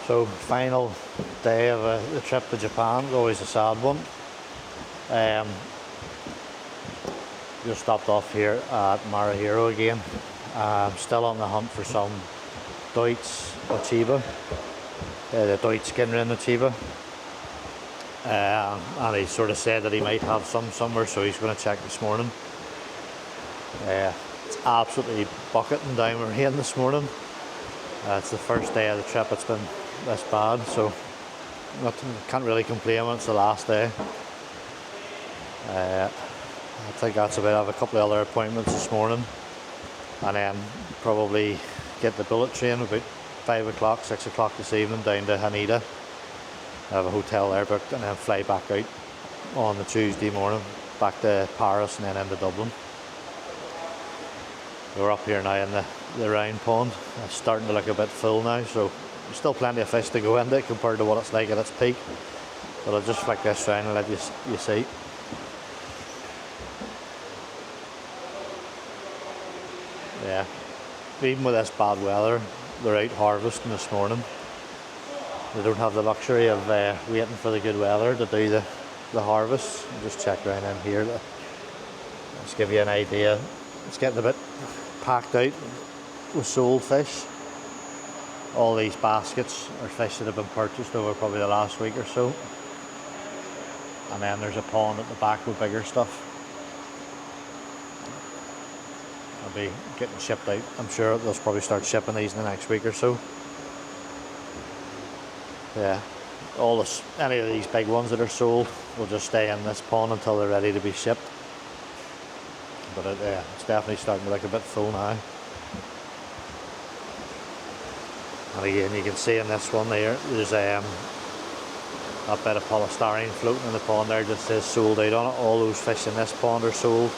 So final day of the trip to Japan, always a sad one. Just stopped off here at Marusho again. Still on the hunt for some Deutsch Ochiba, the Deutsch Skinrin Ochiba. And he sort of said that he might have some somewhere, so he's going to check this morning. It's absolutely bucketing down with rain this morning. It's the first day of the trip it's been this bad, so can't really complain when it's the last day. I think that's about it. I have a couple of other appointments this morning, and then probably get the bullet train about 5 o'clock, 6 o'clock this evening down to Haneda. I have a hotel there booked, and then fly back out on the Tuesday morning back to Paris and then into Dublin. We're up here now in the round pond. It's starting to look a bit full now, so there's still plenty of fish to go into it compared to what it's like at its peak. But I'll just flick this round and let you see. Yeah, even with this bad weather, they're out harvesting this morning. They don't have the luxury of waiting for the good weather to do the harvest. I'll just check around in here to just give you an idea. It's getting a bit packed out with sold fish. All these baskets are fish that have been purchased over probably the last week or so. And then there's a pond at the back with bigger stuff. They'll be getting shipped out. I'm sure they'll probably start shipping these in the next week or so. Yeah, any of these big ones that are sold will just stay in this pond until they're ready to be shipped. But it's definitely starting to look a bit full now. And again, you can see in this one there, there's that bit of polystyrene floating in the pond there that says sold out on it. All those fish in this pond are sold.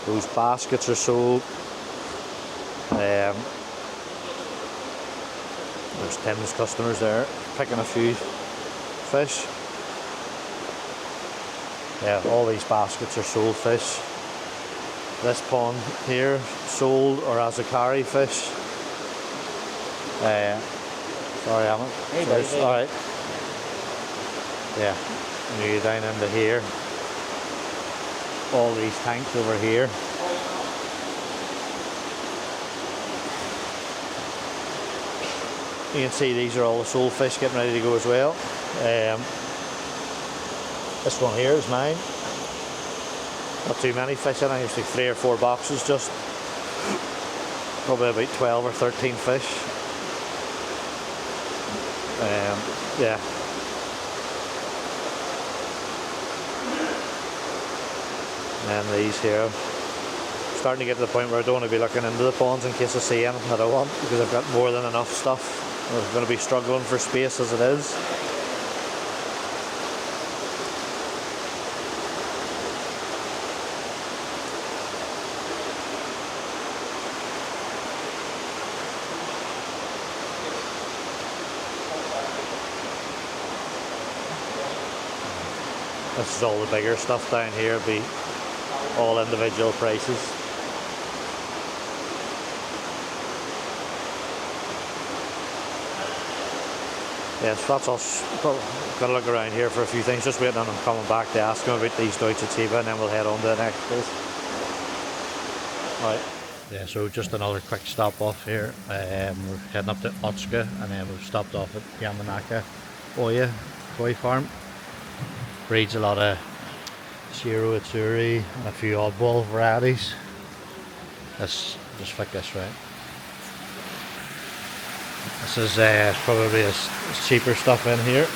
Those baskets are sold. There's Tim's customers there picking a few fish. Yeah, all these baskets are sold fish. This pond here sold or as a carry fish. Sorry, Alan. Hey, alright. Yeah, and you down into here. All these tanks over here. You can see these are all the sold fish getting ready to go as well. This one here is mine. Not too many fish in it, usually 3 or 4 boxes just. Probably about 12 or 13 fish. Yeah. And then these here. Starting to get to the point where I don't want to be looking into the ponds in case I see anything that I want, because I've got more than enough stuff. I'm going to be struggling for space as it is. This is all the bigger stuff down here. It'll be all individual prices. Yes, that's us. Got to look around here for a few things. Just waiting on them coming back to ask them about these Deutsch Ochiba, and then we'll head on to the next place. Right. Yeah, so just another quick stop off here. We're heading up to Otsuka, and then we've stopped off at Yamanaka Koi Farm. Breeds a lot of Shiro Itsuri and a few oddball varieties. Let's just flick this right. This is probably as cheaper stuff in here.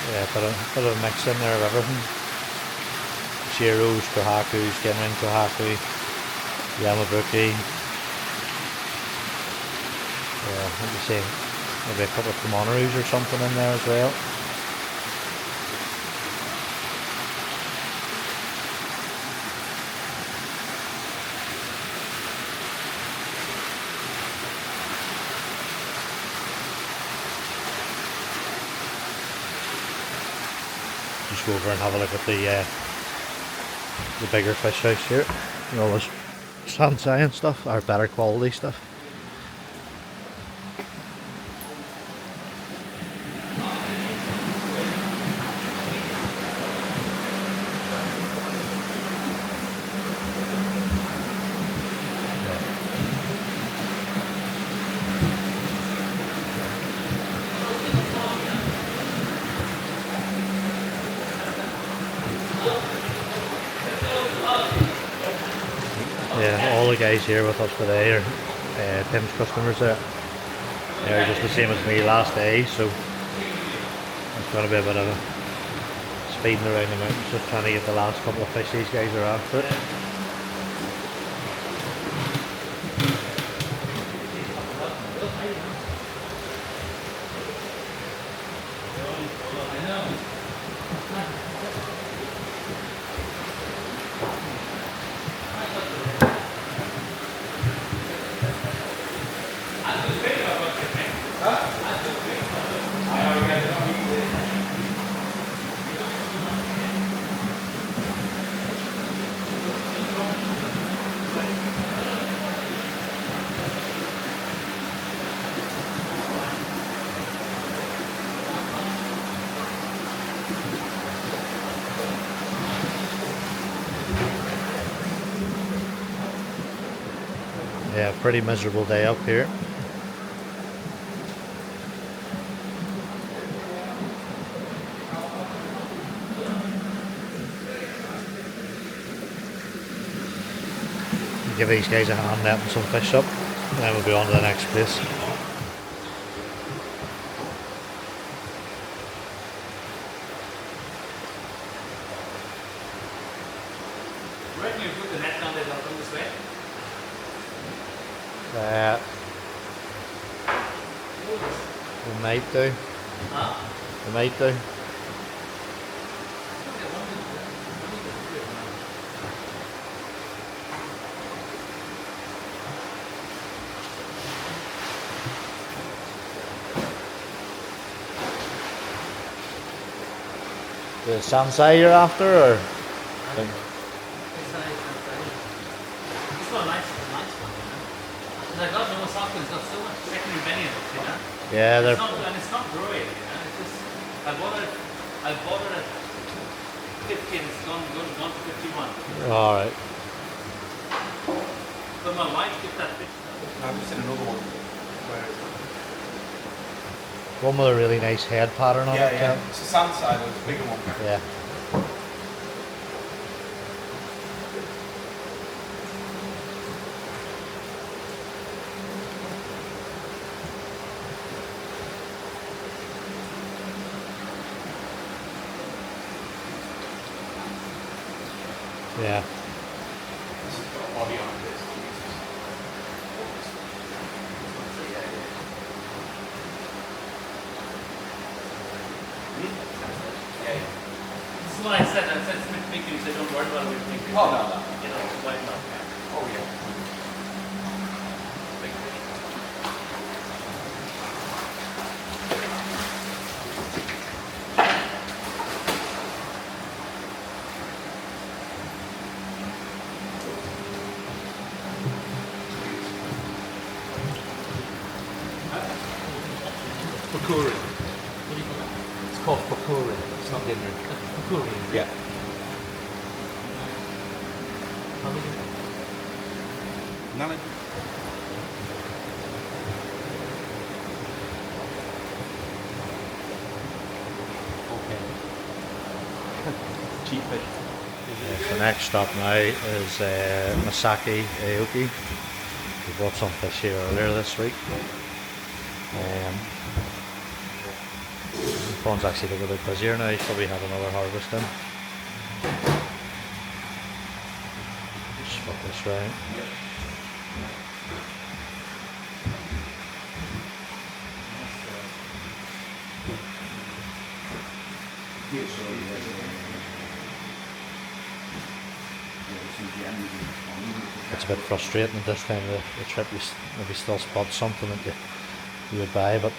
Yeah, put a mix in there of everything. Shiros, Kohakus, Genrin Kohaku, Yamabuki. Yeah, let me see. Maybe a couple of Komonorus or something in there as well. Just go over and have a look at the the bigger fish house here. You know, there's sansai and stuff, or better quality stuff. Yeah, all the guys here with us today are Tim's customers there. They're just the same as me last day, so it's going to be a bit of a speeding around the mountains, just trying to get the last couple of fish these guys are after. Yeah, pretty miserable day up here. Give these guys a hand netting some fish up, and then we'll be on to the next place. Where can you put the net down there? From this way? We might do. Huh? We might do. The sansai you're after, or? This one nice, nice one, you know. And I got no Masaki, it's got so much secondary benefits, you know. Yeah, they're. And it's not growing, you know. It's just I bought it at 50 and it's gone to 51. All right. But my wife took that fish. I've just seen another one. One with a really nice head pattern on it. Yeah. It's a sand side, it's a bigger one. Yeah. Yeah. This has got a body on it. This is what I said. I said it's meant to make you say don't worry about it. Make Oh, no. You know, why not? Oh, yeah. Pakuri. What do you call it? It's called pakuri. It's not dinner. Pakuri. Yeah. How many? None. Okay. Cheap fish. The next stop now is Masaki Koi. We bought some fish here earlier this week. The pond's actually a little bit busier now, so we have another harvest in. Just flip this round. It's a bit frustrating at this time of the trip. You maybe still spot something that you would buy, but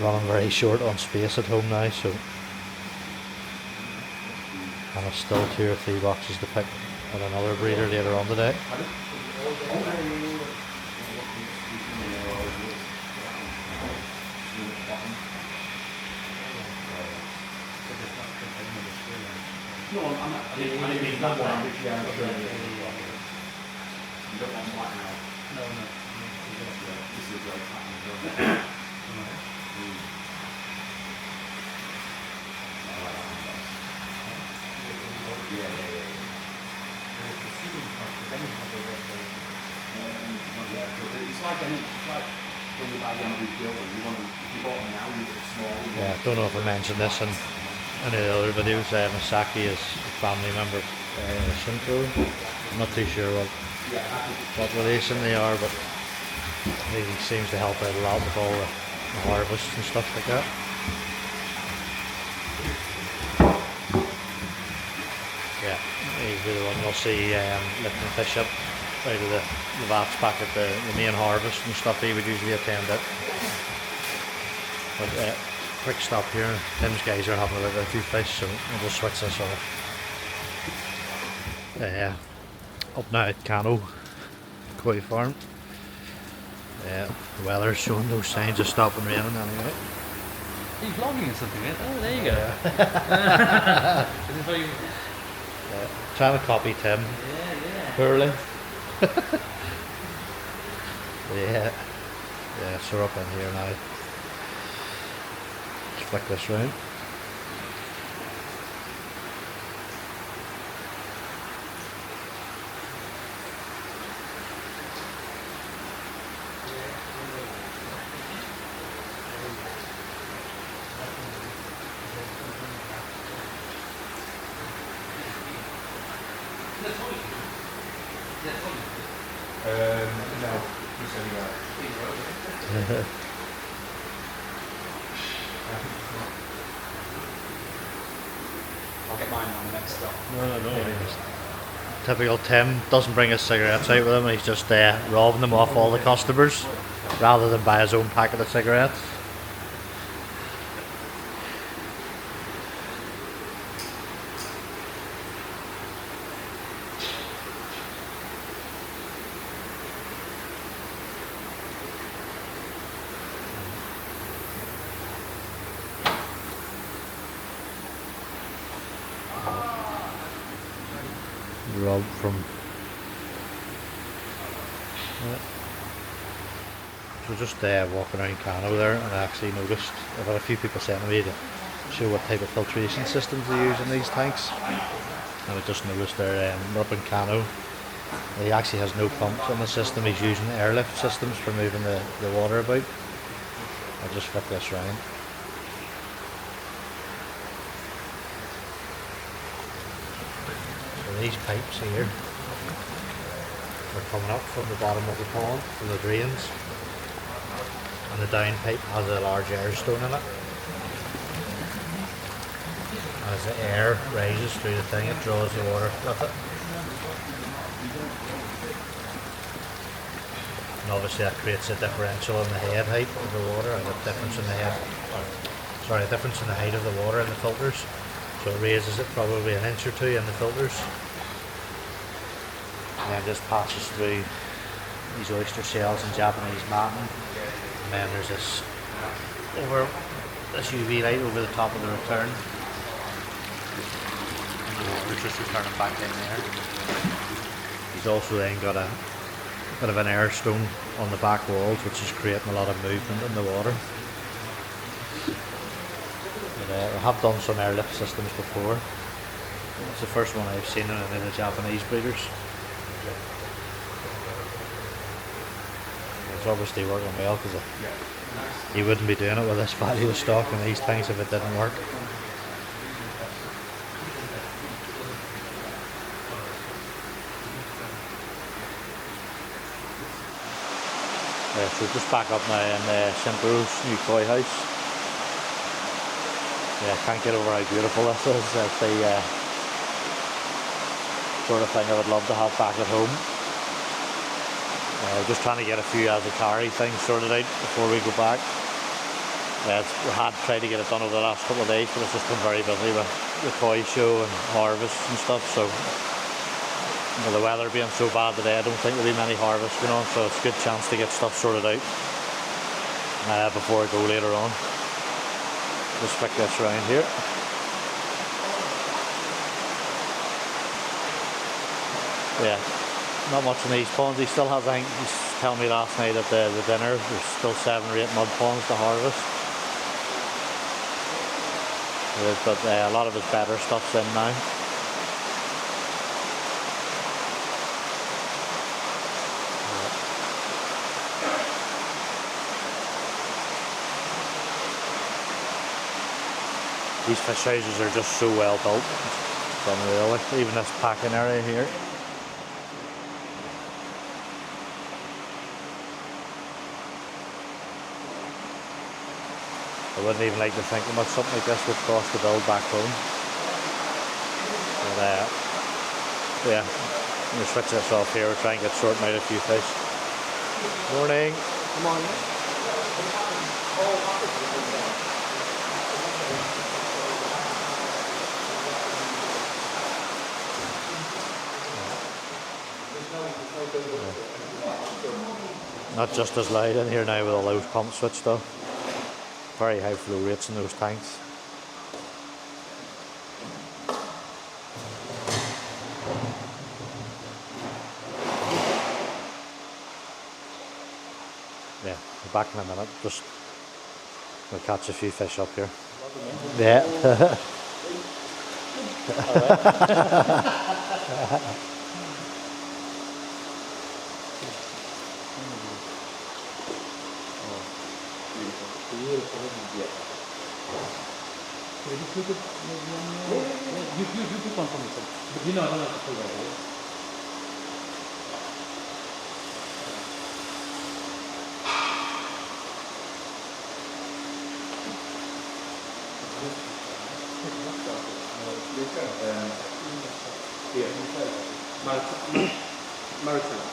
running very short on space at home now, so And there's still 2 or 3 boxes to pick at another breeder later on today. No, I'm not. I didn't mean that one. Yeah, I'm sure. You don't want white now. No, no. This is like pattern. It's like when you buy one of these buildings, you want to, if you bought them now, you get it small. Yeah, I don't know if I mentioned this in any of the other videos. Masaki is a family member of Shinto. I'm not too sure what relation they are, but he seems to help out a lot with all the harvests and stuff like that. Yeah, he's the one you'll see lifting fish up out of the vats back at the main harvest and stuff. He would usually attend it. But quick stop here. Tim's guys are having a look at a few fish, so we'll just switch this off. Up now at Yamanaka Koi Farm. The weather's showing no signs of stopping raining anyway. Are you vlogging or something, mate? Oh, there you go. This is how you... Trying to copy Tim. Yeah. Poorly. Yeah, so we're up in here now. Let's flick this round. No. You said you were. I'll get mine on the next stop. No. Typical Tim, doesn't bring his cigarettes out with him, he's just robbing them off all the customers rather than buy his own packet of cigarettes. Rob from so just walking around Cano there, and I actually noticed I've had a few people saying to me to show what type of filtration systems they use in these tanks, and I just noticed they're up in Cano. He actually has no pumps on the system, he's using airlift systems for moving the water about. I'll just flip this round. These pipes here are coming up from the bottom of the pond, from the drains, and the down pipe has a large air stone in it. As the air rises through the thing, it draws the water with it. And obviously that creates a differential in the head height of the water, and a difference in the a difference in the height of the water in the filters. So it raises it probably an inch or two in the filters. And then just passes through these oyster shells and Japanese matting. And then there's this UV light over the top of the return. And the water's just returning back in there. He's also then got a bit of an air stone on the back walls, which is creating a lot of movement in the water. I have done some airlift systems before. It's the first one I've seen in any of the Japanese breeders. It's obviously working well, because you wouldn't be doing it with this value of stock in these tanks if it didn't work. So just back up now in Simpero's new koi house. Yeah, can't get over how beautiful this is. It's the sort of thing I would love to have back at home. Just trying to get a few Azakari things sorted out before we go back. We had tried to get it done over the last couple of days, but it's just been very busy with the koi show and harvest and stuff, so with the weather being so bad today, I don't think there'll be many harvests going on, so it's a good chance to get stuff sorted out before I go later on. Just flick this around here. Yeah, not much in these ponds. He still has, I think, he's telling me last night at the dinner, there's still 7 or 8 mud ponds to harvest. But a lot of his better stuff's in now. These fish houses are just so well built. It's unreal. Even this packing area here. I wouldn't even like to think about something like this would cost to build back home. But yeah, I'm going to switch this off here. We're trying to get sorting out a few fish. Morning. Come on. Not just as loud in here now with all those pumps switched off. Very high flow rates in those tanks. Yeah, we're back in a minute. Just we'll catch a few fish up here. Yeah. You pick one for me, sir. But you know, I don't have to pull that away. Maritime.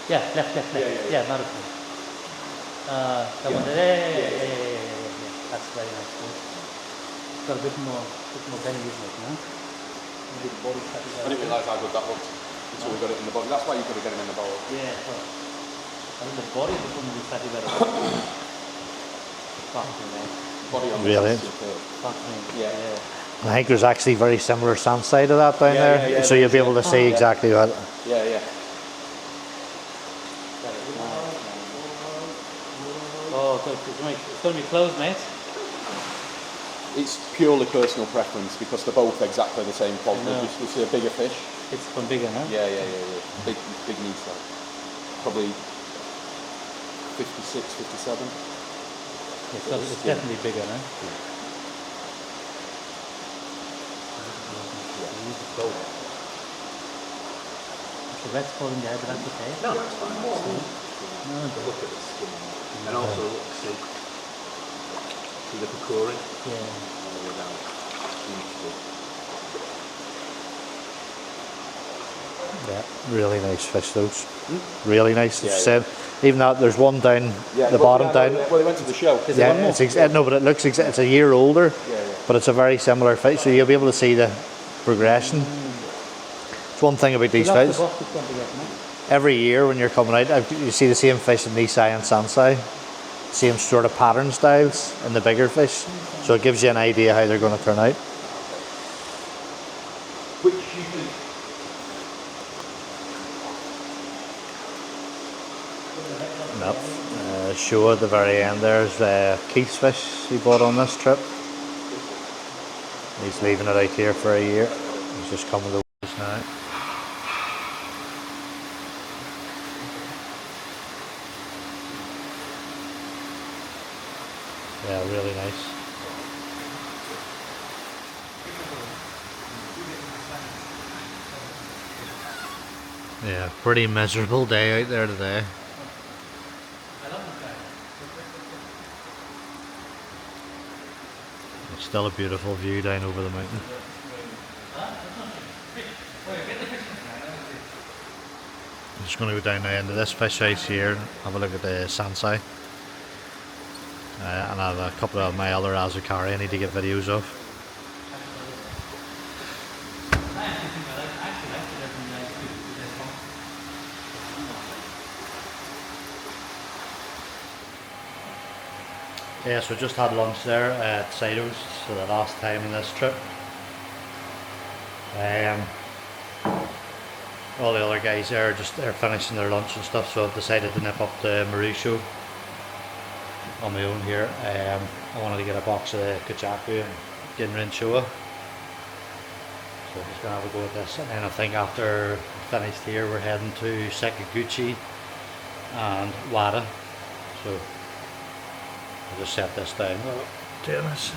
Yeah, left. Yeah, Marusho. That one there. Yeah. That's very nice. Got a bit more belly, isn't it? No? Maybe the body fat is I didn't realise how good that looked until we got it in the bottom. That's why you've got to get him in the bowl. Yeah, well, I think the body is going to be fatty better. Fuck me, man. Body on Really? the superb. Fuck me. Yeah. I think there's actually very similar sand side to that down there, yeah, so you'll be able to see exactly what. Yeah. Oh, it's going to be closed, mate. It's purely personal preference because they're both exactly the same quality. No. It's a bigger fish. It's one bigger, no? Yeah. Big need size. Probably 56, 57. It's definitely bigger, no? The red's falling there, but that's okay. No, that's fine. No, Look at the skin. And also look, see the pakori? yeah. All the way down. Beautiful. Yeah, really nice fish those. Really nice. Yeah, Said, even that there's one down the bottom down. Well, they went to the show. Yeah, it's no, but it looks it's a year older. Yeah. But it's a very similar fish, so you'll be able to see the progression. It's one thing about these fish. Every year when you're coming out, you see the same fish in Nisai and Sansai, same sort of pattern styles in the bigger fish, so it gives you an idea how they're going to turn out. Which you think? Nope. Show at the very end there's Keith's fish he bought on this trip. He's leaving it out here for a year. He's just coming to the waves now. Yeah, really nice. Yeah, pretty miserable day out there today. It's still a beautiful view down over the mountain. I'm just going to go down now into this fish house here and have a look at the Sansai. And I have a couple of my other Azukari I need to get videos of. Yeah, so just had lunch there at Sido's for the last time in this trip. All the other guys there they're finishing their lunch and stuff, so I've decided to nip up to Mauricio on my own here. I wanted to get a box of the Kajaku and Ginrin Showa. So I'm just going to have a go at this, and then I think after finished here we're heading to Sekiguchi and Wada. So I'll just set this down while I'm doing this.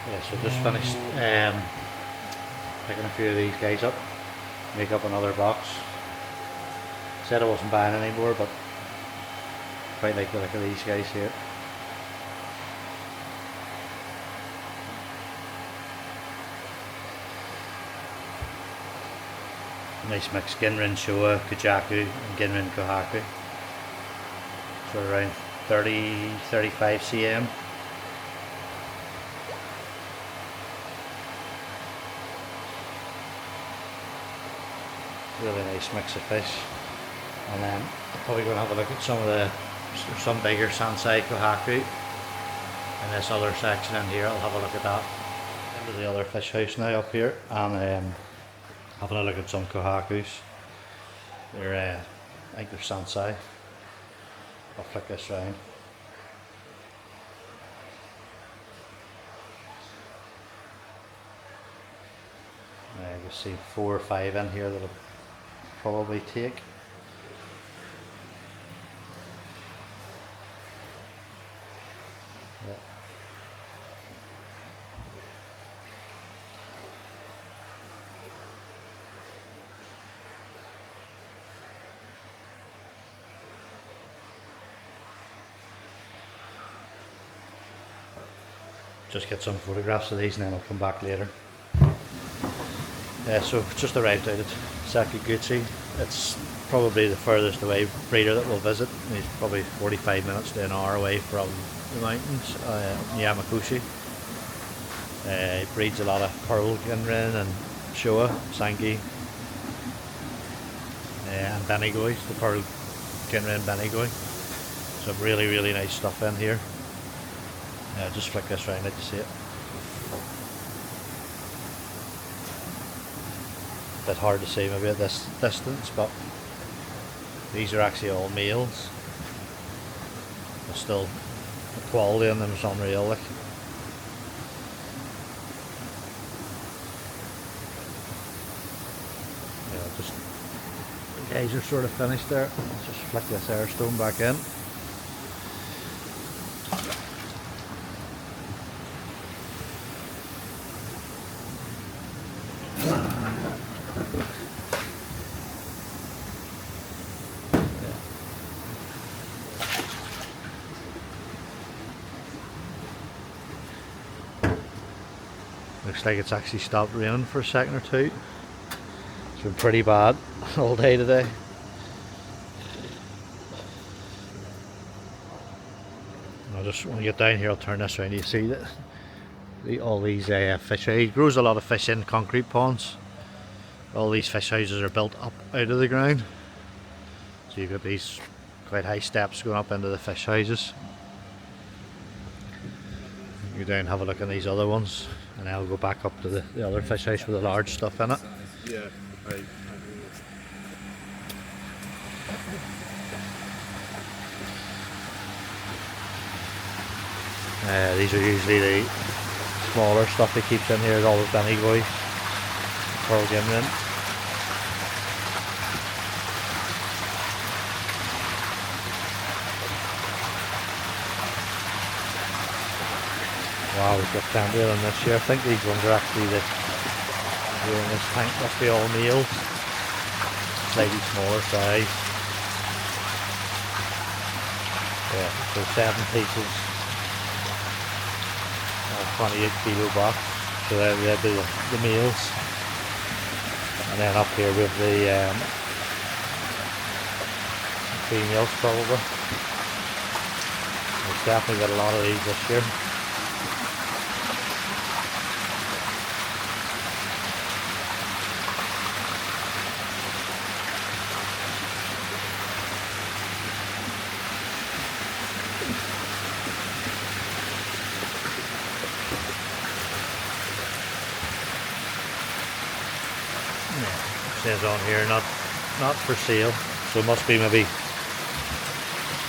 Yeah, so just finished picking a few of these guys up, make up another box. Said I wasn't buying anymore, but quite like the look of these guys here. Nice mix, Ginrin Showa, Kajaku and Ginrin Kohaku. So around 30-35 cm. Really nice mix of fish. And then I'm probably going to have a look at some bigger Sansai Kohaku in this other section in here. I'll have a look at that. Into the other fish house now up here, and having a look at some Kohakus. They're I think they're Sansai. I'll flick this round. You can see 4 or 5 in here that'll probably take. Yeah. just get some photographs of these and then I'll come back later. So just arrived out at Sekiguchi. It's probably the furthest away breeder that we'll visit. He's probably 45 minutes to an hour away from the mountains, Yamanaka. He breeds a lot of Pearl Ginrin and Showa, Sangi, and Benigoi, the Pearl Ginrin Benigoi. Some really nice stuff in here. Just flick this round, let you see it. Bit hard to see maybe at this distance, but these are actually all males. But still, the quality on them is unreal. Like. Yeah, just the guys are sort of finished there. Let's just flick this air stone back in. Looks like it's actually stopped raining for a second or two. It's been pretty bad all day today. When I get down here, I'll turn this around. You see that all these fish houses. He grows a lot of fish in concrete ponds. All these fish houses are built up out of the ground. So you've got these quite high steps going up into the fish houses. You go down and have a look at these other ones, and then I'll go back up to the other fish house with the large stuff in it. Yeah, I agree. These are usually the smaller stuff he keeps in here, all the Benigoi, Pearl Ginrin. Wow, we've got plenty of them this year. I think these ones are actually in this tank must be all males. Slightly smaller size. Yeah, so 7 pieces of 28 kilo box. So they'd be the males. And then up here with the females probably. We've definitely got a lot of these this year. Says on here not for sale, so it must be maybe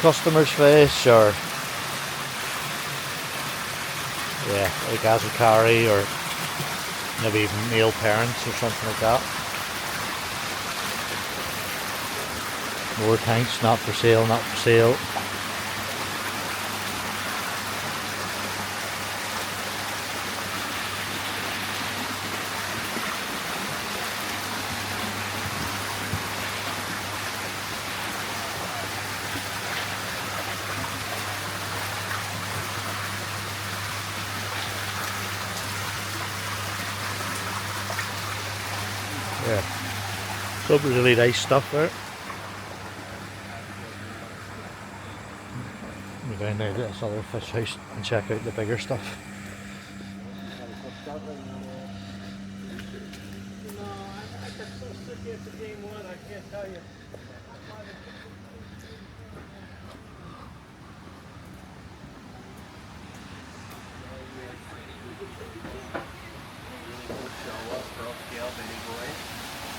customer's fish or yeah, like Azukari or maybe even male parents or something like that. More tanks, not for sale, not for sale. Yeah, some really nice stuff there. We're going down to this other fish house and check out the bigger stuff.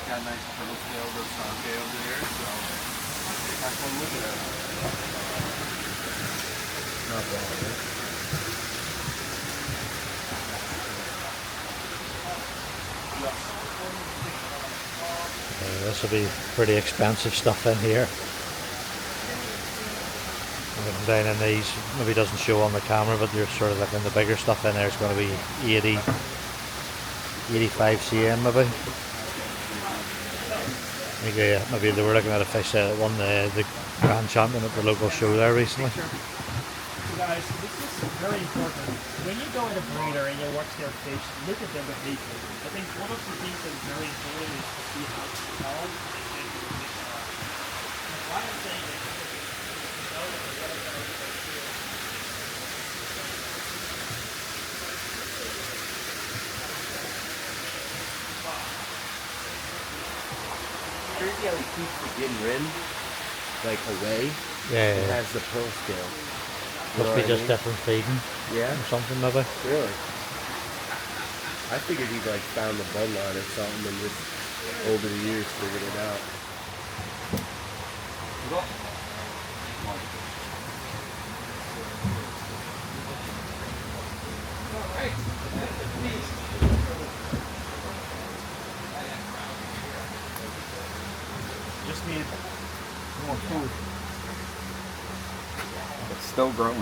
Got a nice pearl scale with Sange over there, so have fun with it. Not bad. This will be pretty expensive stuff in here. Looking down in these, maybe doesn't show on the camera, but you're sort of looking, the bigger stuff in there is going to be 80, 85 cm maybe. Maybe they were looking at a fish that won the Grand Champion at the local show there recently. guys, this is very important. When you go in a breeder and you watch their fish, look at their behavior. I think one of the things that is very important is to see how calm and gentle the fish are. Why I'm saying this is because you know that the water color is very clear. Crazy how he keeps the gin rim like away. Yeah, It yeah. has the pearl scale. Must be just different feeding Yeah, or something maybe. really. I figured he like found the bloodline or something and just over the years figured it out. Just need more food. It's still growing.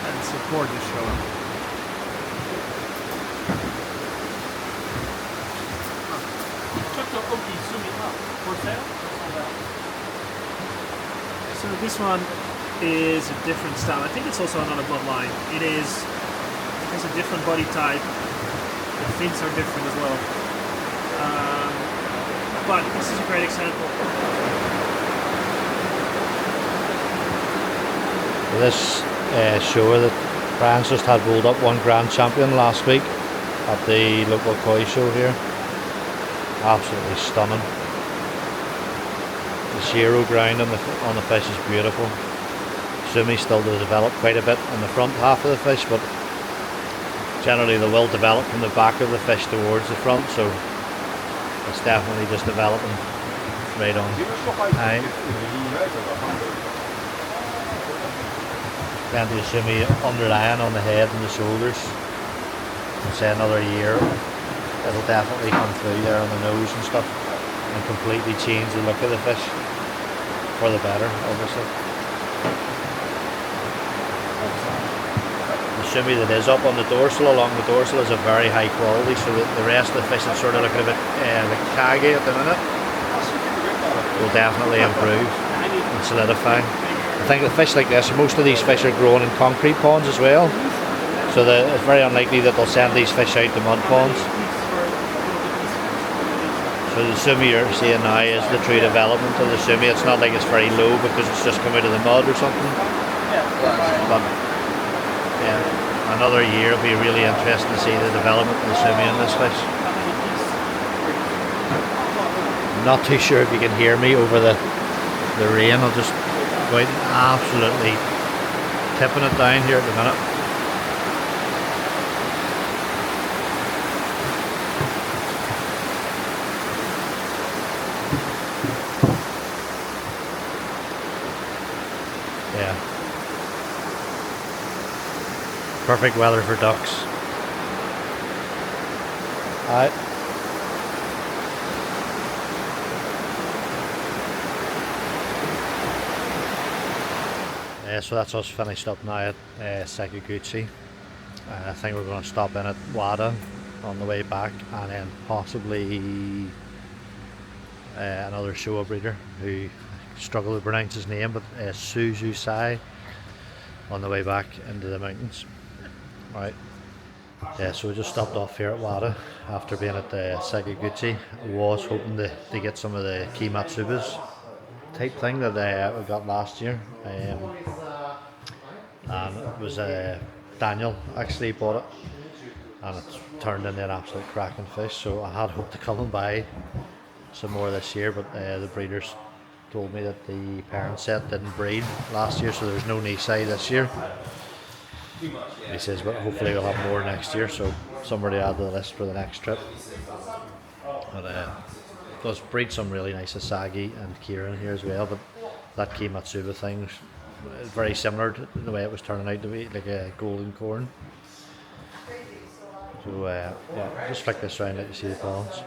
And support the show. So this one is a different style. I think it's also another bloodline. It has a different body type. The fins are different as well. But this is a great example. This show that Brian's just had rolled up one grand champion last week at the local koi show here. Absolutely stunning. The zero ground on the fish is beautiful. Sumi still to develop quite a bit in the front half of the fish, but generally they will develop from the back of the fish towards the front, so it's definitely just developing right on time. Plenty of Sumi underlying on the head and the shoulders. I'd say another year it'll definitely come through there on the nose and stuff and completely change the look of the fish for the better, obviously. The Sumi that is up on the dorsal, along the dorsal, is a very high quality, so that the rest of the fish is sort of looking a bit like kage at the minute will definitely improve and solidify. I think the fish like this, most of these fish are grown in concrete ponds as well, so that it's very unlikely that they'll send these fish out to mud ponds. So the Sumi you're seeing now is the true development of the Sumi. It's not like it's very low because it's just come out of the mud or something. But yeah, another year it'll be really interesting to see the development of the Sumi in this fish. I'm not too sure if you can hear me over the rain. I'll just go out and absolutely tipping it down here at the minute. Yeah. Perfect weather for ducks. Alright. So that's us finished up now at Sekiguchi. I think we're going to stop in at Wada on the way back, and then possibly another Showa breeder who struggle to pronounce his name, but Suzu Sai, on the way back into the mountains. Right. Yeah, so we just stopped off here at Wada after being at the Sekiguchi. I was hoping to get some of the Kimatsubas type thing that we got last year. And it was Daniel actually bought it, and it's turned into an absolute cracking fish, so I had hoped to come and buy some more this year, but the breeders told me that the parent set didn't breed last year, so there's no Nisei this year. He says, but hopefully we'll have more next year, so somewhere to add to the list for the next trip. But does breed some really nice Asagi and Kieran here as well, but that Kimatsuba thing is very similar to the way it was turning out to be, like a golden corn. So yeah, just flick this around, let you see the columns.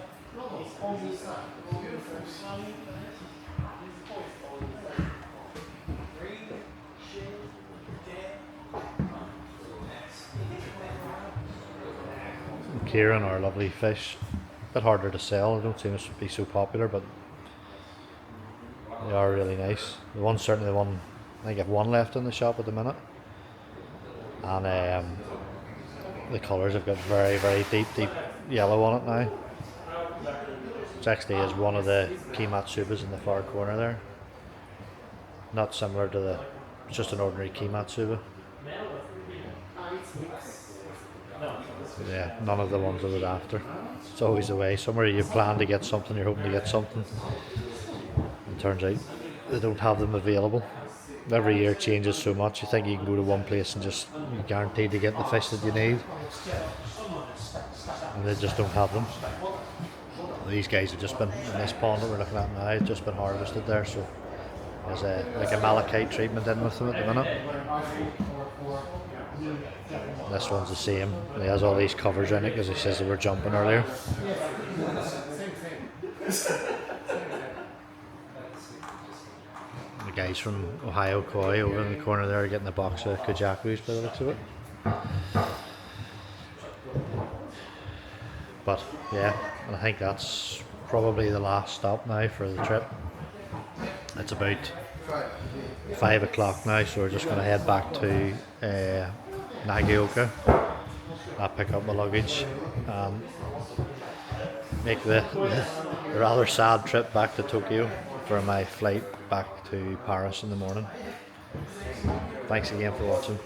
Kieran, our lovely fish. A bit harder to sell, they don't seem to be so popular, but they are really nice. The one's certainly the one, I think I have one left in the shop at the minute. And the colours have got very deep yellow on it now. It actually is one of the kimatsubas in the far corner there. Not similar to the, it's just an ordinary kimatsuba. Yeah, none of the ones I was after. It's always the way. Somewhere you plan to get something, you're hoping to get something. It turns out they don't have them available. Every year changes so much. You think you can go to one place and just you're guaranteed to get the fish that you need, and they just don't have them. These guys have just been in this pond that we're looking at now. It's just been harvested there, so there's like a malachite treatment in with them at the minute. This one's the same. He has all these covers in it because he says they were jumping earlier. The guys from Ohio Koi over in the corner there are getting a box of kujakus by the looks of it. But yeah, I think that's probably the last stop now for the trip. It's about 5 o'clock now, so we're just going to head back to Nagaoka. I'll pick up my luggage and make the rather sad trip back to Tokyo for my flight back to Paris in the morning. Thanks again for watching.